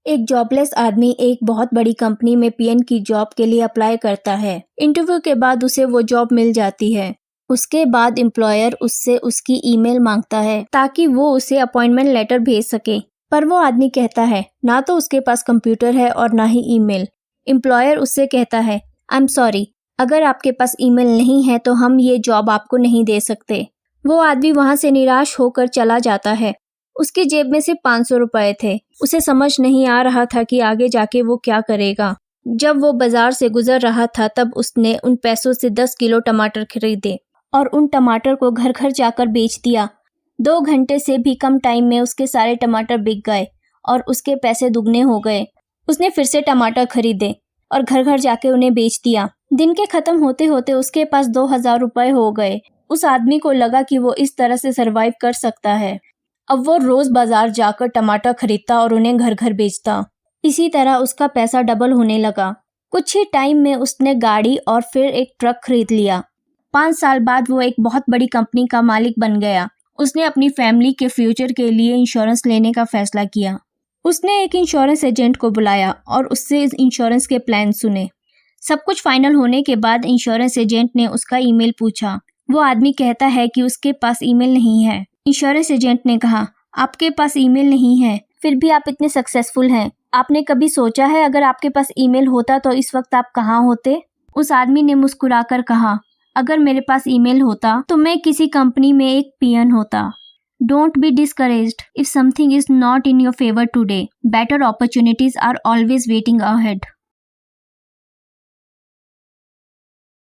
एक जॉबलेस आदमी एक बहुत बड़ी कंपनी में पीएन की जॉब के लिए अप्लाई करता है। इंटरव्यू के बाद उसे वो जॉब मिल जाती है। उसके बाद एम्प्लॉयर उससे उसकी ईमेल मांगता है ताकि वो उसे अपॉइंटमेंट लेटर भेज सके, पर वो आदमी कहता है ना तो उसके पास कंप्यूटर है और ना ही ईमेल। एम्प्लॉयर उससे कहता है, आई एम सॉरी, अगर आपके पास ईमेल नहीं है तो हम ये जॉब आपको नहीं दे सकते। वो आदमी वहाँ से निराश होकर चला जाता है। उसकी जेब में सिर्फ 500 रुपए थे। उसे समझ नहीं आ रहा था कि आगे जाके वो क्या करेगा। जब वो बाजार से गुजर रहा था तब उसने उन पैसों से 10 किलो टमाटर खरीदे और उन टमाटर को घर घर जाकर बेच दिया। 2 घंटे से भी कम टाइम में उसके सारे टमाटर बिक गए और उसके पैसे दुगने हो गए। उसने फिर से टमाटर खरीदे और घर घर जाके उन्हें बेच दिया। दिन के खत्म होते होते उसके पास 2000 रुपए हो गए। उस आदमी को लगा कि वो इस तरह से सरवाइव कर सकता है। अब वो रोज बाजार जाकर टमाटर खरीदता और उन्हें घर घर बेचता। इसी तरह उसका पैसा डबल होने लगा। कुछ ही टाइम में उसने गाड़ी और फिर एक ट्रक खरीद लिया। 5 साल बाद वो एक बहुत बड़ी कंपनी का मालिक बन गया। उसने अपनी फैमिली के फ्यूचर के लिए इंश्योरेंस लेने का फैसला किया। उसने एक इंश्योरेंस एजेंट को बुलाया और उससे इस इंश्योरेंस के प्लान सुने। सब कुछ फाइनल होने के बाद इंश्योरेंस एजेंट ने उसका ईमेल पूछा। वो आदमी कहता है कि उसके पास ईमेल नहीं है। इंश्योरेंस एजेंट ने कहा, आपके पास ईमेल नहीं है, फिर भी आप इतने सक्सेसफुल हैं। आपने कभी सोचा है अगर आपके पास ईमेल होता तो इस वक्त आप कहाँ होते? उस आदमी ने मुस्कुराकर कहा, अगर मेरे पास ईमेल होता तो मैं किसी कंपनी में एक पीएन होता। Don't be discouraged if something is not in your favour today. Better opportunities are always waiting ahead.